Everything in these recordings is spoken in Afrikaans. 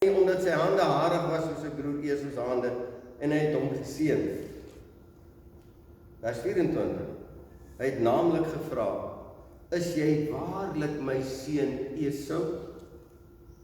omdat sy hande harig was soos sy broer Esau se hande, en hy het hom geseën. Vers 24. Hy het naamlik gevra, is jy waarlik my seun Esau?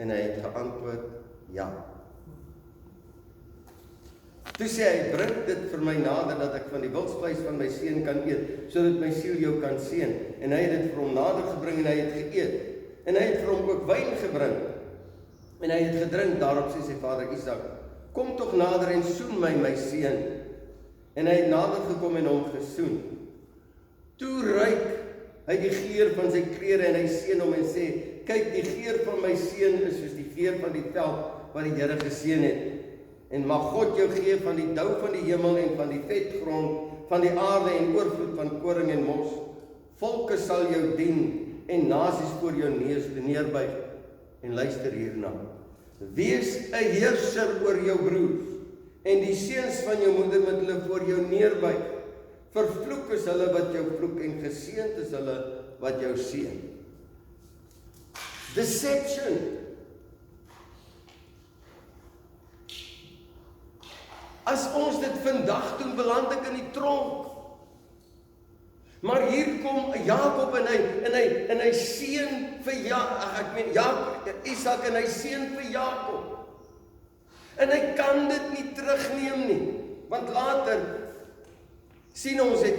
En hy het geantwoord, ja. Toe sê hy, bring dit vir my nader, dat ek van die wildsvleis van my seun kan eet, sodat my siel jou kan seën. En hy het dit vir hom nader gebring, en hy het geëet. En hy het vir hom ook wyn gebring. En hy het gedrink, daarop sê sy vader Isak, kom tog nader en soen my seun. En hy het nader gekom en hom gesoen. Toe ruik hy die geur van sy klere en hy seën hom en sê, kyk, die geur van my seun is soos die geur van die veld wat die Here geseën het. En mag God jou gee van die dou van die hemel en van die vetgrond, van die aarde en oorvloed van koring en mos. Volke sal jou dien en nasies voor jou neus neerbuig. En luister hierna. Wees 'n heerser oor jou broers en die seuns van jou moeder met hulle voor jou neerbuig. Vervloek is hulle wat jou vloek en geseënd is hulle wat jou seën. Deception. As ons dit vandag doen, beland ek in die tronk. Maar hier kom Jakob en hy seën vir Isak en hy seën vir Jakob. En hy kan dit nie terugneem nie, want later sien ons het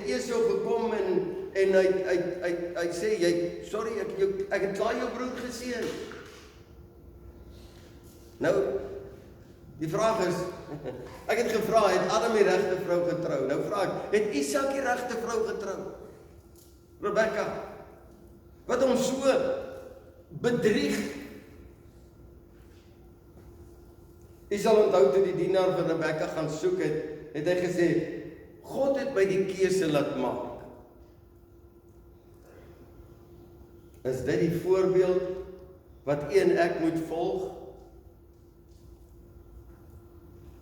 Esau gekom en hy sê, sorry, ek het klaar jou broer geseën. Nou, die vraag is, ek het gevra, het Adam die regte vrou getrou? Nou vraag ek, het Isak die regte vrou getrou? Rebekka, wat hom so bedrieg. Jy sal onthou toe die dienaar van Rebekka gaan soek het hy gesê, God het my die keuse laat maak. Is dit die voorbeeld wat u en ek moet volg?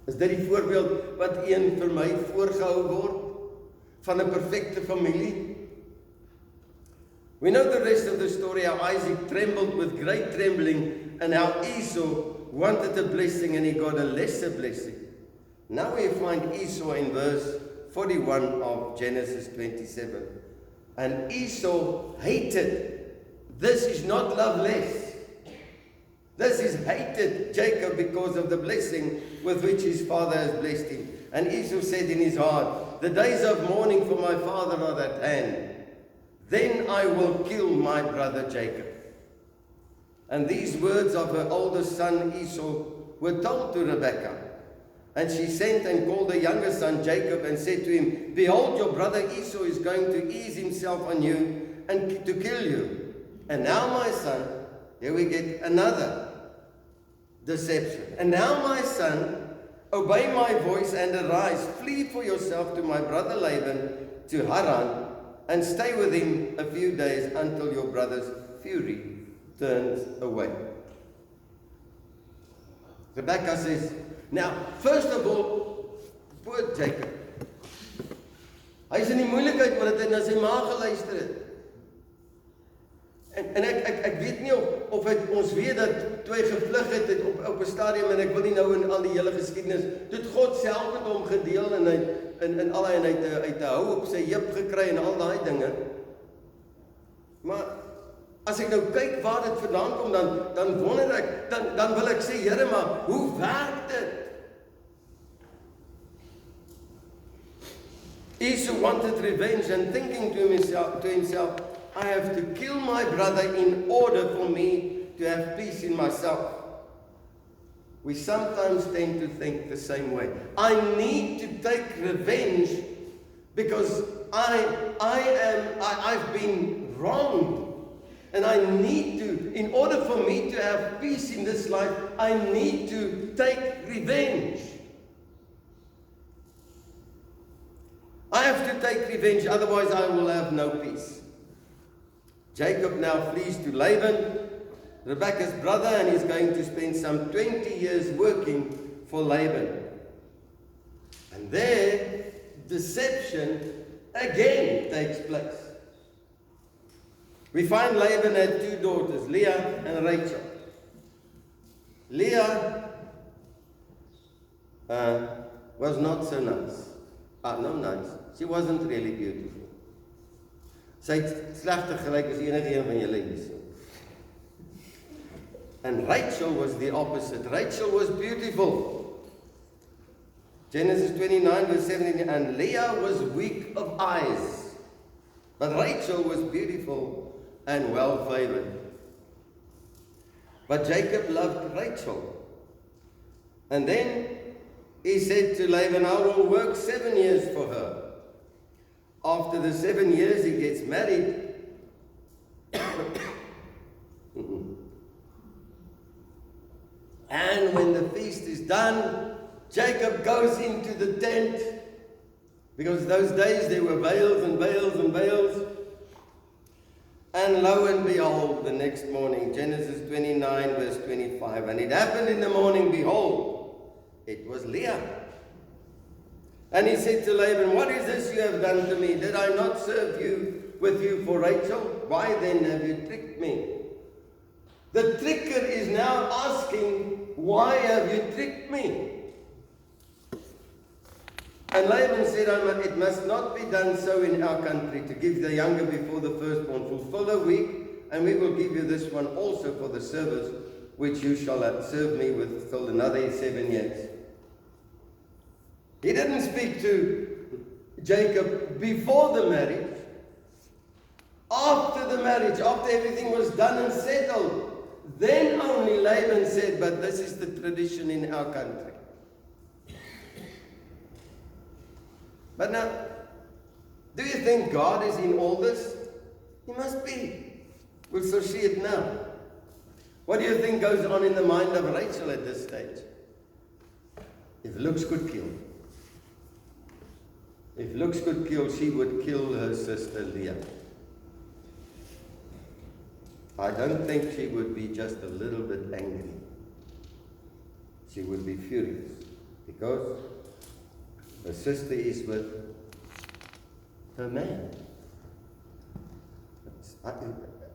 Is dit die voorbeeld wat u en vir my voorgehou word van 'n perfekte familie? We know the rest of the story, how Isaac trembled with great trembling and how Esau wanted a blessing and he got a lesser blessing. Now we find Esau in verse 41 of Genesis 27. And Esau hated. This is not love less. This is hated Jacob because of the blessing with which his father has blessed him. And Esau said in his heart, the days of mourning for my father are at hand. Then I will kill my brother Jacob. And these words of her oldest son Esau were told to Rebekah. And she sent and called her younger son Jacob and said to him, behold, your brother Esau is going to ease himself on you and to kill you. And now, my son, here we get another deception. And now, my son, obey my voice and arise, flee for yourself to my brother Laban to Haran, and stay with him a few days until your brother's fury turns away. Rebekah says, now, first of all, poor Jacob. Hy is in die moeilikheid omdat hy na sy ma geluister het. En ek weet nie of ons weet dat toe hy gevlug het op 'n stadium, en ek wil nie nou in al die hele geskiedenis, dit God self met hom gedeel en hy in al hy uit te hou op sy heup gekry en al daai dinge. Maar as ek nou kyk waar dit vandaan kom, dan wonder ek, dan wil ek sê, Here, maar hoe werk dit? Esau wanted revenge and thinking to himself, I have to kill my brother in order for me to have peace in myself. We sometimes tend to think the same way. I need to take revenge because I've been wronged. And I need to, in order for me to have peace in this life, I need to take revenge. I have to take revenge, otherwise I will have no peace. Jacob now flees to Laban, Rebekah's brother, and he's going to spend some 20 years working for Laban. And there, deception again takes place. We find Laban had two daughters, Leah and Rachel. Leah was not so nice. No nice. She wasn't really beautiful. Sy het slegter gelyk as enige een van julle hier. And Rachel was the opposite. Rachel was beautiful. Genesis 29 verse 17, and Leah was weak of eyes, but Rachel was beautiful and well favored. But Jacob loved Rachel. And then he said to Laban, I will work 7 years for her. After the 7 years, he gets married. And when the feast is done, Jacob goes into the tent, because those days there were veils and veils and veils. And lo and behold, the next morning, Genesis 29 verse 25, and it happened in the morning, behold, it was Leah. And he said to Laban, what is this you have done to me? Did I not serve with you for Rachel? Why then have you tricked me? The tricker is now asking, why have you tricked me? And Laban said, it must not be done so in our country, to give the younger before the firstborn. Fulfill a week, and we will give you this one also for the service which you shall serve me with till another 7 years. He didn't speak to Jacob before the marriage. After the marriage, after everything was done and settled, then only Laban said, but this is the tradition in our country. But now, do you think God is in all this? He must be. We'll so see it now. What do you think goes on in the mind of Rachel at this stage? If looks could kill. If looks could kill, she would kill her sister Leah. I don't think she would be just a little bit angry. She would be furious, because her sister is with her man.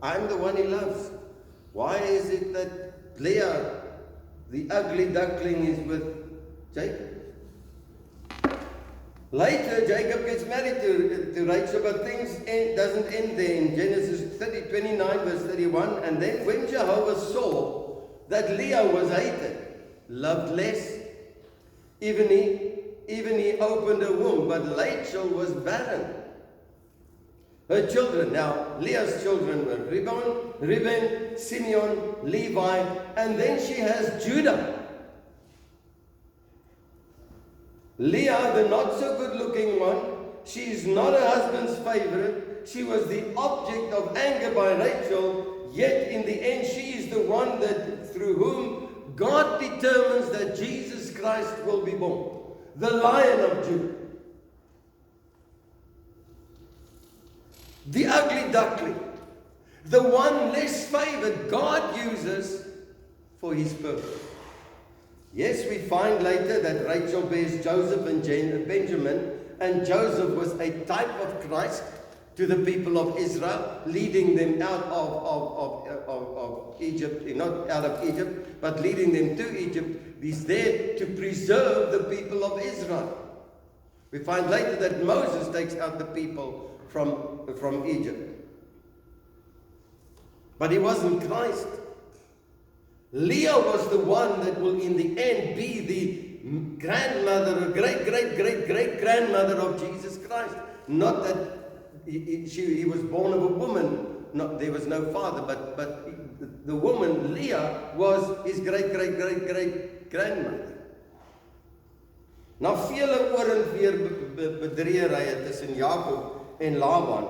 I'm the one he loves. Why is it that Leah, the ugly duckling, is with Jacob? Later, Jacob gets married to Rachel, but things doesn't end there. In Genesis 29 verse 31, and then when Jehovah saw that Leah was hated, loved less, even he opened her womb, but Rachel was barren. Her children, now Leah's children were Reuben, Simeon, Levi, and then she has Judah. Leah, the not so good looking one, she is not her husband's favorite. She was the object of anger by Rachel, yet in the end she is the one that through whom God determines that Jesus Christ will be born, the Lion of Judah. The ugly duckling, the one less favored, God uses for his purpose. Yes, we find later that Rachel bears Joseph and Benjamin, and Joseph was a type of Christ to the people of Israel, leading them out of Egypt, not out of Egypt, but leading them to Egypt. He's there to preserve the people of Israel. We find later that Moses takes out the people from Egypt. But he wasn't Christ. Leah was the one that will in the end be the grandmother, great-great-great-great-grandmother of Jesus Christ. Not that he was born of a woman, there was no father, but the woman, Leah, was his great-great-great-great-grandmother. Na vele oor en weer bedreerye tussen Jakob en Laban,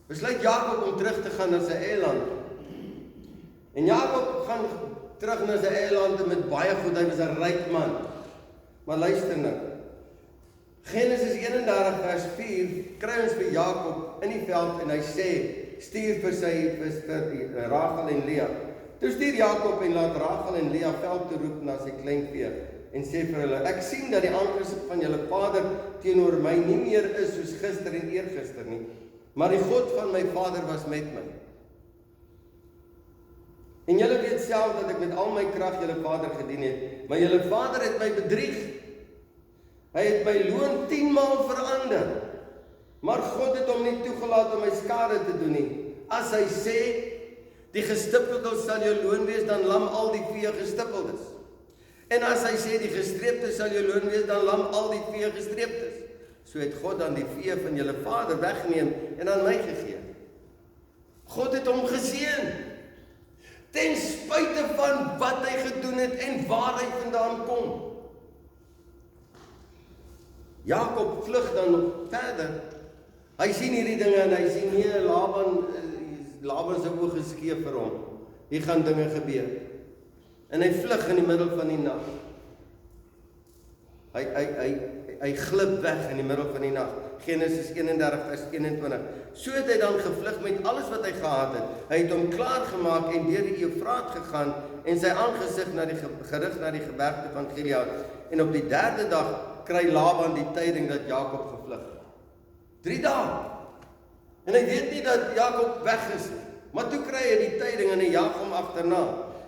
besluit Jakob om terug te gaan na sy eiland. En Jakob gaan terug na sy eiland met baie goed, hy was 'n ryk man. Maar luister nou. Genesis 31 vers 4 kry ons vir Jakob in die veld en hy sê, stuur vir Rachel en Leah. Toe stuur Jakob en laat Rachel en Leah veld toe roep na sy kleinvee en sê vir hulle, ek sien dat die aangesig van julle vader teenoor my nie meer is soos gister en eergister nie, maar die God van my vader was met my. En julle weet self dat ek met al my krag julle vader gedien het, maar julle vader het my bedrieg. Hy het my loon 10 maal verander. Maar God het hom nie toegelaat om my skade te doen nie. As hy sê, die gestippeldes sal jou loon wees, dan lam al die vee gestippeldes. En as hy sê, die gestreeptes sal jou loon wees, dan lam al die vee gestreeptes. So het God dan die vee van julle vader weggeneem en aan my gegee. God het hom geseën, ten spyte van wat hy gedoen het en waar hy vandaan kom. Jakob vlug dan nog verder. Hy sien hierdie dinge en hy sien nie, Laban se oë geskeef vir hom. Hier gaan dinge gebeur. En hy vlug in die middel van die nag. Hy glip weg in die middel van die nag. Genesis 31 vers 21. So het hy dan gevlug met alles wat hy gehad het. Hy het hom klaargemaak en deur die Eufraat gegaan en sy aangesig gerig na die gebergte van Gilead. En op die 3de dag kry Laban die tyding dat Jakob gevlug het. 3 dae. En hy weet nie dat Jakob weg is nie. Maar toe kry hy die tyding en hy jag hom agterna.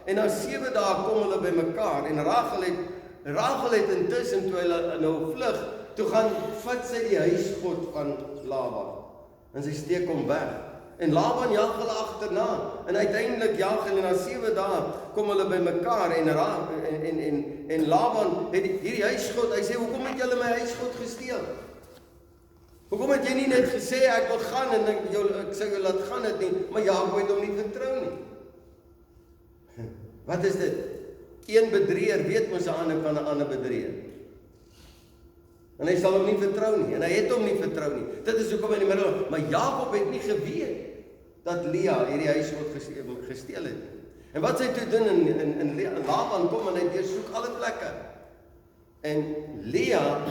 En na 7 dae kom hulle by mekaar en Rachel het intussen toe hulle nou vlug, toe gaan vat sy die huisgod van Laban. En sy steek hom weg. En Laban jag hulle agterna. En uiteindelik jag hulle na 7 dae kom hulle by mekaar en Laban het hierdie huisgod, hy sê, hoekom het julle my huisgod gesteel? Hoekom het jy nie net gesê, ek wil gaan en ek sou jou laat gaan het nie, maar Jakob het hom nie vertrou nie. Wat is dit? Een bedrieër weet mos 'n ander van 'n ander bedrieër. En hy sal hom nie vertrou nie, en hy het hom nie vertrou nie. Dit is hoekom in die middel, maar Jakob het nie geweet dat Lea hierdie huisgod gesteel het. En wat sy toe doen in Laban kom en hy deursoek alle plekke. En Lea,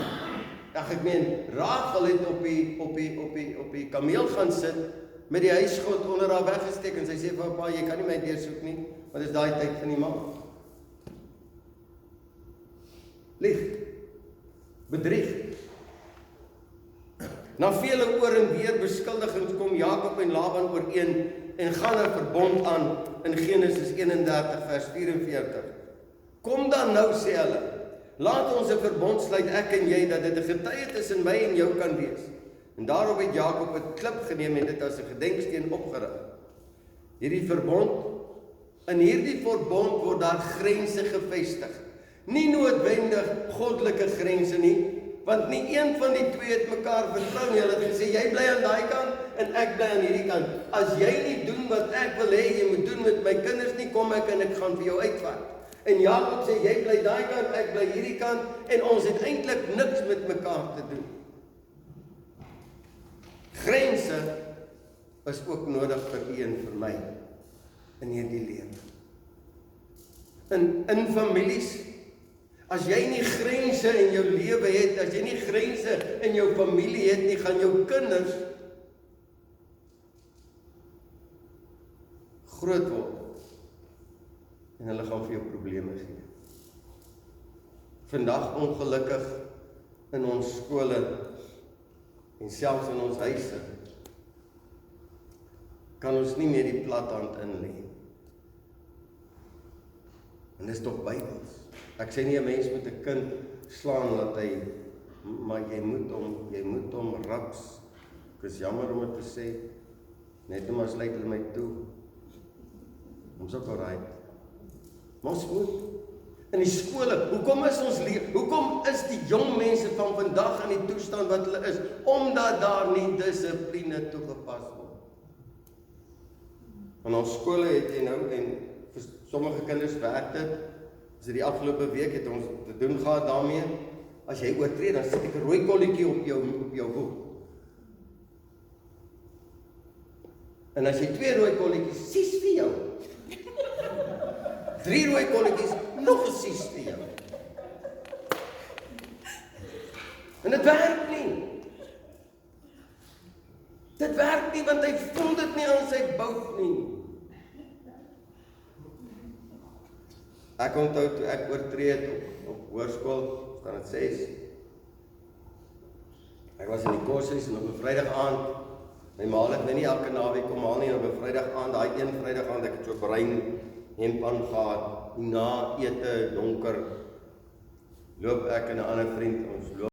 Rachel het op die kameel gaan sit met die huisgod onder haar weggesteek en sy sê vir pa, jy kan nie my deursoek nie, want dit is daai tyd van die maand. Lieg, bedrieg. Na vele oor en weer beskuldigings kom Jakob en Laban ooreen en gaan 'n verbond aan in Genesis 31 vers 44. Kom dan nou, sê hulle, laat ons 'n verbond sluit, ek en jy, dat dit 'n getuie tussen my en jou kan wees. En daarop het Jakob 'n klip geneem en dit as 'n gedenksteen opgerig. In hierdie verbond word daar grense gevestig. Nie noodwendig goddelike grense nie, want nie een van die twee het mekaar vertrou nie. Hulle het gesê, jy bly aan daai kant en ek bly aan hierdie kant. As jy nie doen wat ek wil hê jy moet doen met my kinders nie, kom ek en ek gaan vir jou uitvat. En Jakob sê, jy bly daai kant, ek bly hierdie kant, en ons het eintlik niks met mekaar te doen. Grense is ook nodig vir u en vir my in hierdie lewe. In families, as jy nie grense in jou lewe het, as jy nie grense in jou familie het nie, gaan jou kinders groot word. En hulle gaan vir jou probleme gee. Vandag ongelukkig in ons skole en selfs in ons huise kan ons nie meer die plathand inlê. En dis tog Bybels. Ek sê nie 'n mens moet 'n kind slaan dat hy, maar jy moet hom raps. Ek is jammer om dit te sê, net om as lyk hulle my toe. Ons ook alraai. Ons moet in die skole, hoekom is die jong mense van vandag in die toestand wat hulle is? Omdat daar nie dissipline toegepas word. In ons skole het jy nou, en vir sommige kinders werk dit, as die afgelope week het ons te doen gehad daarmee, as jy oortree, dan sit ek 'n rooi kolletjie op jou boek. En as jy 2 rooi kolletjies, 6 vir jou. 3 rooi kolletjies, nog 'n 6 vir jou. En dit werk nie. Dit werk nie, want hy voel dit nie aan sy bout nie. Ek onthou toe ek oortree het op hoërskool, staan dit 6. Ek was in die koshuis en op 'n Vrydag aand, my ma het my nie elke naweek kom haal nie, op 'n Vrydag aand, daai een Vrydag aand, ek het so brein hemp aangegaan, na ete, donker, loop ek en 'n ander vriend, ons loop